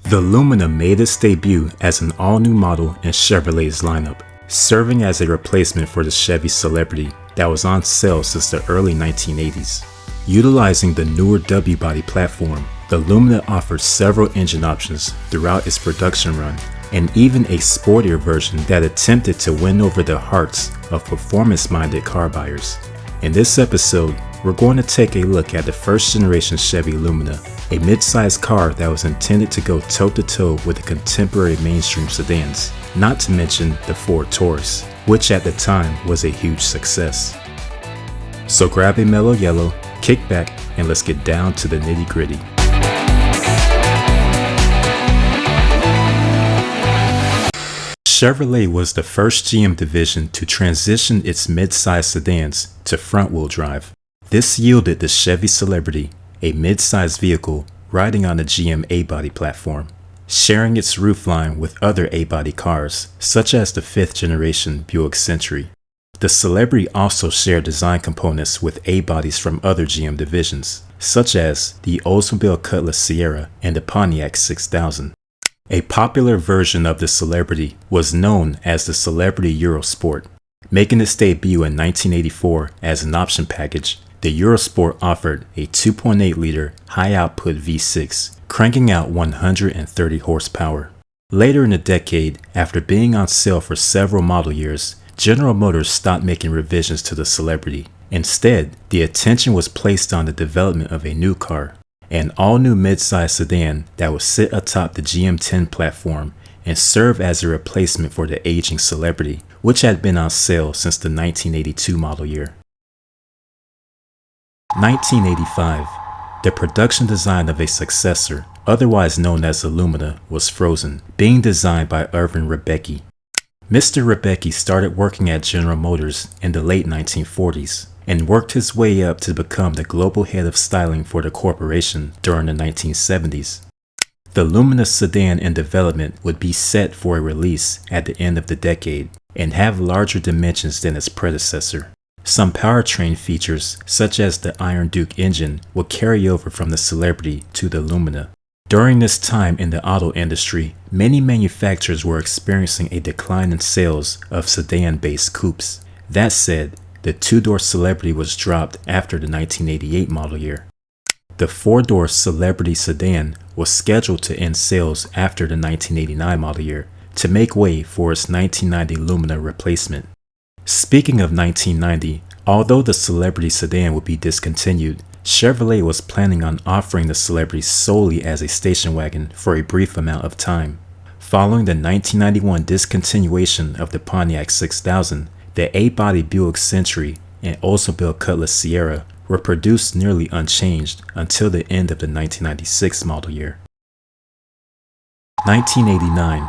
The Lumina made its debut as an all-new model in Chevrolet's lineup, serving as a replacement for the Chevy Celebrity that was on sale since the early 1980s. Utilizing the newer W-body platform, the Lumina offered several engine options throughout its production run, and even a sportier version that attempted to win over the hearts of performance-minded car buyers. In this episode, we're going to take a look at the first generation Chevy Lumina, a mid-sized car that was intended to go toe-to-toe with the contemporary mainstream sedans, not to mention the Ford Taurus, which at the time was a huge success. So grab a mellow yellow, kick back, and let's get down to the nitty-gritty. Chevrolet was the first GM division to transition its mid-size sedans to front-wheel drive. This yielded the Chevy Celebrity, a mid-size vehicle riding on the GM A-body platform, sharing its roofline with other A-body cars, such as the 5th generation Buick Century. The Celebrity also shared design components with A-bodies from other GM divisions, such as the Oldsmobile Cutlass Sierra and the Pontiac 6000. A popular version of the Celebrity was known as the Celebrity Eurosport. Making its debut in 1984 as an option package, the Eurosport offered a 2.8-liter high-output V6, cranking out 130 horsepower. Later in the decade, after being on sale for several model years, General Motors stopped making revisions to the Celebrity. Instead, the attention was placed on the development of a new car, an all-new mid-size sedan that would sit atop the GM10 platform and serve as a replacement for the aging Celebrity, which had been on sale since the 1982 model year. 1985. The production design of a successor, otherwise known as the Lumina, was frozen, being designed by Irvin Rebecki. Mr. Rebecki started working at General Motors in the late 1940s and worked his way up to become the global head of styling for the corporation during the 1970s. The Lumina sedan in development would be set for a release at the end of the decade and have larger dimensions than its predecessor. Some powertrain features, such as the Iron Duke engine, will carry over from the Celebrity to the Lumina. During this time in the auto industry, many manufacturers were experiencing a decline in sales of sedan-based coupes. That said, the two-door Celebrity was dropped after the 1988 model year. The four-door Celebrity sedan was scheduled to end sales after the 1989 model year to make way for its 1990 Lumina replacement. Speaking of 1990, although the Celebrity sedan would be discontinued, Chevrolet was planning on offering the Celebrity solely as a station wagon for a brief amount of time. Following the 1991 discontinuation of the Pontiac 6000, the A-body Buick Century and Oldsmobile Cutlass Sierra were produced nearly unchanged until the end of the 1996 model year. 1989.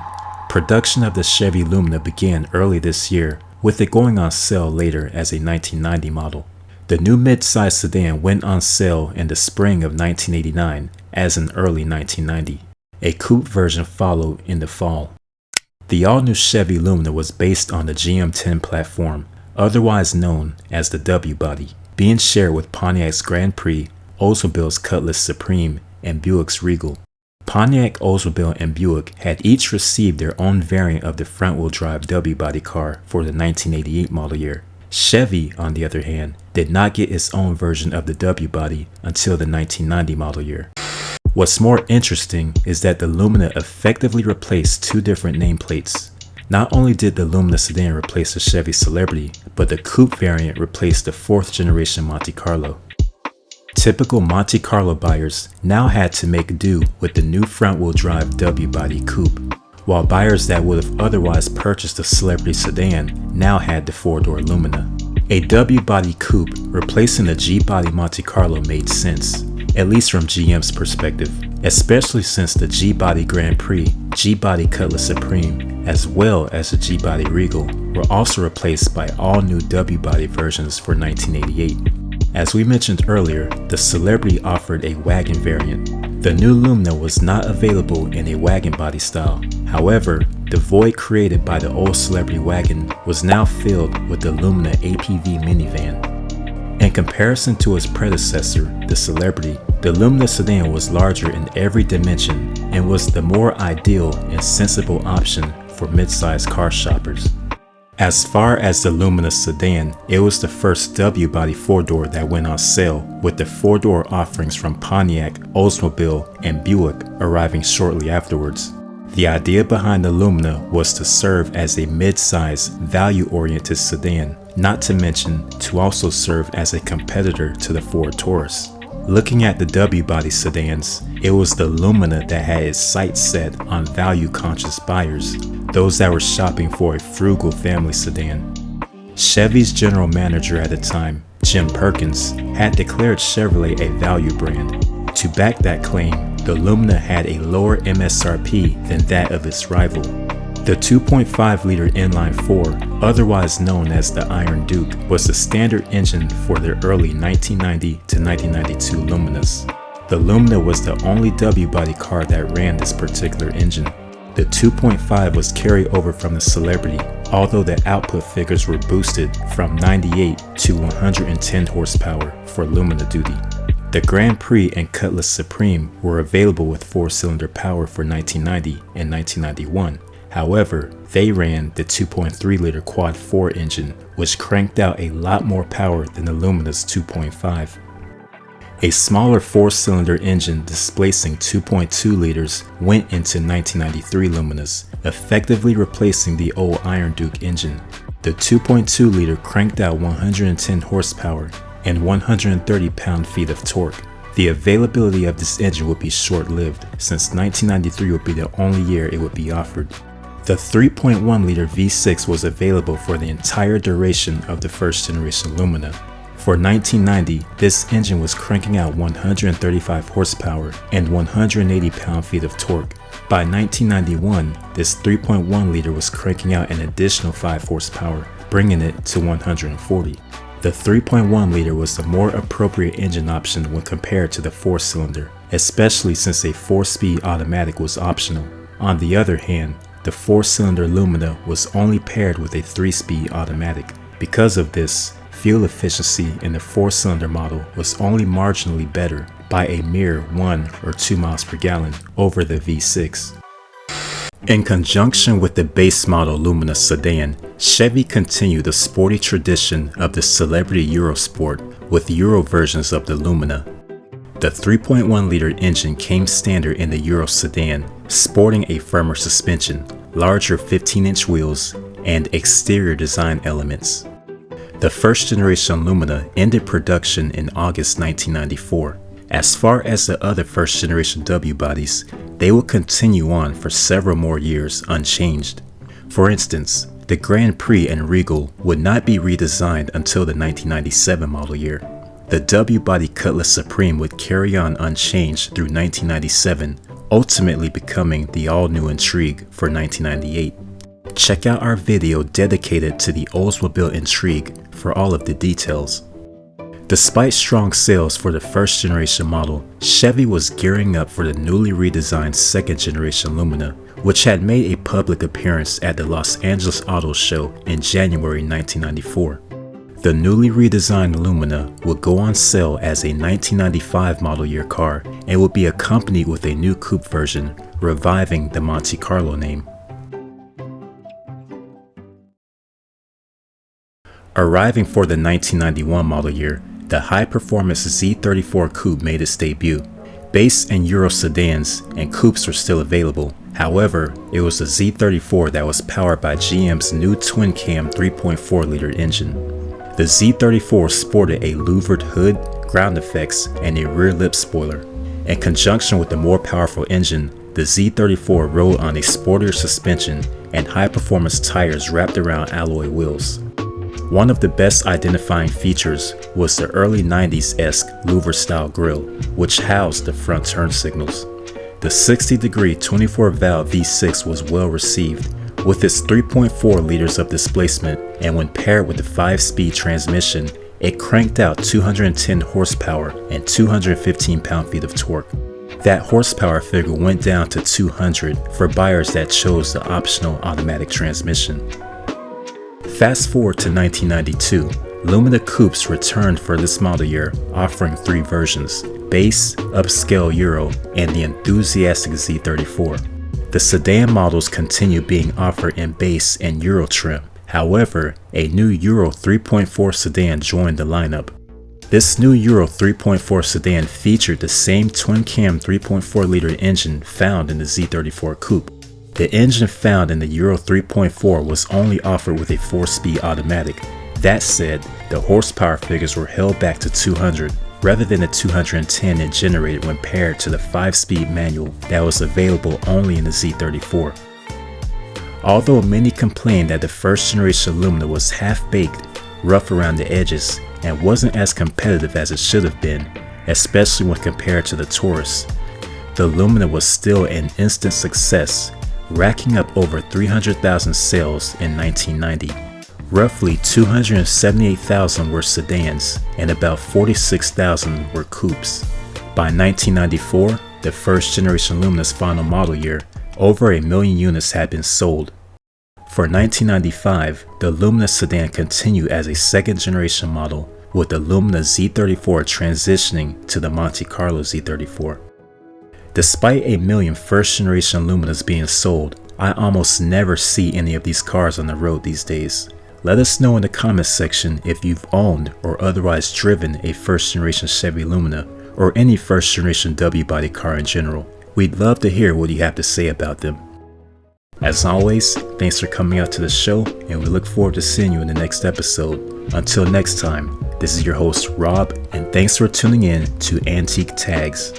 Production of the Chevy Lumina began early this year, with it going on sale later as a 1990 model. The new mid-size sedan went on sale in the spring of 1989 as in early 1990. A coupe version followed in the fall. The all-new Chevy Lumina was based on the GM10 platform, otherwise known as the W-body, being shared with Pontiac's Grand Prix, Oldsmobile's Cutlass Supreme, and Buick's Regal. Pontiac, Oldsmobile, and Buick had each received their own variant of the front-wheel drive W-body car for the 1988 model year. Chevy, on the other hand, did not get its own version of the W-body until the 1990 model year. What's more interesting is that the Lumina effectively replaced two different nameplates. Not only did the Lumina sedan replace the Chevy Celebrity, but the coupe variant replaced the 4th generation Monte Carlo. Typical Monte Carlo buyers now had to make do with the new front-wheel drive W-body coupe, while buyers that would have otherwise purchased the Celebrity sedan now had the four-door Lumina. A W-body coupe replacing the G-body Monte Carlo made sense, at least from GM's perspective, especially since the G-body Grand Prix, G-body Cutlass Supreme, as well as the G-body Regal were also replaced by all new W-body versions for 1988. As we mentioned earlier, the Celebrity offered a wagon variant. The new Lumina was not available in a wagon body style. However, the void created by the old Celebrity wagon was now filled with the Lumina APV minivan. In comparison to its predecessor, the Celebrity, the Lumina sedan was larger in every dimension and was the more ideal and sensible option for mid-size car shoppers. As far as the Lumina sedan, it was the first W-body four-door that went on sale, with the four-door offerings from Pontiac, Oldsmobile, and Buick arriving shortly afterwards. The idea behind the Lumina was to serve as a mid-size, value-oriented sedan, not to mention to also serve as a competitor to the Ford Taurus. Looking at the W-body sedans, it was the Lumina that had its sights set on value-conscious buyers, those that were shopping for a frugal family sedan. Chevy's general manager at the time, Jim Perkins, had declared Chevrolet a value brand. To back that claim, the Lumina had a lower MSRP than that of its rival. The 2.5-liter inline-4, otherwise known as the Iron Duke, was the standard engine for their early 1990 to 1992 Luminas. The Lumina was the only W-body car that ran this particular engine. The 2.5 was carried over from the Celebrity, although the output figures were boosted from 98 to 110 horsepower for Lumina duty. The Grand Prix and Cutlass Supreme were available with 4-cylinder power for 1990 and 1991. However, they ran the 2.3-liter Quad 4 engine, which cranked out a lot more power than the Lumina's 2.5. A smaller 4-cylinder engine displacing 2.2 liters went into 1993 Luminas, effectively replacing the old Iron Duke engine. The 2.2-liter cranked out 110 horsepower and 130 pound-feet of torque. The availability of this engine would be short-lived, since 1993 would be the only year it would be offered. The 3.1-liter V6 was available for the entire duration of the first-generation Lumina. For 1990, this engine was cranking out 135 horsepower and 180 pound-feet of torque. By 1991, this 3.1-liter was cranking out an additional 5 horsepower, bringing it to 140. The 3.1-liter was the more appropriate engine option when compared to the 4-cylinder, especially since a 4-speed automatic was optional. On the other hand, the 4-cylinder Lumina was only paired with a 3-speed automatic. Because of this, fuel efficiency in the 4-cylinder model was only marginally better by a mere 1 or 2 miles per gallon over the V6. In conjunction with the base model Lumina sedan, Chevy continued the sporty tradition of the Celebrity Eurosport with Euro versions of the Lumina. The 3.1-liter engine came standard in the Euro sedan, sporting a firmer suspension, larger 15-inch wheels, and exterior design elements. The first-generation Lumina ended production in August 1994. As far as the other first-generation W-bodies, they will continue on for several more years unchanged. For instance, the Grand Prix and Regal would not be redesigned until the 1997 model year. The W-body Cutlass Supreme would carry on unchanged through 1997, ultimately becoming the all-new Intrigue for 1998. Check out our video dedicated to the Oldsmobile Intrigue for all of the details. Despite strong sales for the first-generation model, Chevy was gearing up for the newly redesigned second-generation Lumina, which had made a public appearance at the Los Angeles Auto Show in January 1994. The newly redesigned Lumina would go on sale as a 1995 model year car and would be accompanied with a new coupe version, reviving the Monte Carlo name. Arriving for the 1991 model year, the high-performance Z34 Coupe made its debut. Base and Euro sedans and coupes were still available. However, it was the Z34 that was powered by GM's new twin-cam 3.4-liter engine. The Z34 sported a louvered hood, ground effects, and a rear lip spoiler. In conjunction with the more powerful engine, the Z34 rode on a sportier suspension and high-performance tires wrapped around alloy wheels. One of the best identifying features was the early 90s-esque louver-style grille, which housed the front turn signals. The 60-degree 24-valve V6 was well received, with its 3.4 liters of displacement, and when paired with the 5-speed transmission, it cranked out 210 horsepower and 215 pound-feet of torque. That horsepower figure went down to 200 for buyers that chose the optional automatic transmission. Fast forward to 1992, Lumina Coupes returned for this model year, offering 3 versions: Base, Upscale Euro, and the enthusiastic Z34. The sedan models continue being offered in Base and Euro trim. However, a new Euro 3.4 sedan joined the lineup. This new Euro 3.4 sedan featured the same twin-cam 3.4-liter engine found in the Z34 Coupe. The engine found in the Euro 3.4 was only offered with a 4-speed automatic. That said, the horsepower figures were held back to 200, rather than the 210 it generated when paired to the 5-speed manual that was available only in the Z34. Although many complained that the first generation Lumina was half-baked, rough around the edges, and wasn't as competitive as it should have been, especially when compared to the Taurus, the Lumina was still an instant success, racking up over 300,000 sales in 1990. Roughly 278,000 were sedans, and about 46,000 were coupes. By 1994, the first generation Lumina's final model year, over 1 million units had been sold. For 1995, the Lumina sedan continued as a second generation model, with the Lumina Z34 transitioning to the Monte Carlo Z34. Despite 1 million first generation Luminas being sold, I almost never see any of these cars on the road these days. Let us know in the comments section if you've owned or otherwise driven a first generation Chevy Lumina or any first generation W-body car in general. We'd love to hear what you have to say about them. As always, thanks for coming out to the show, and we look forward to seeing you in the next episode. Until next time, this is your host Rob, and thanks for tuning in to Antique Tags.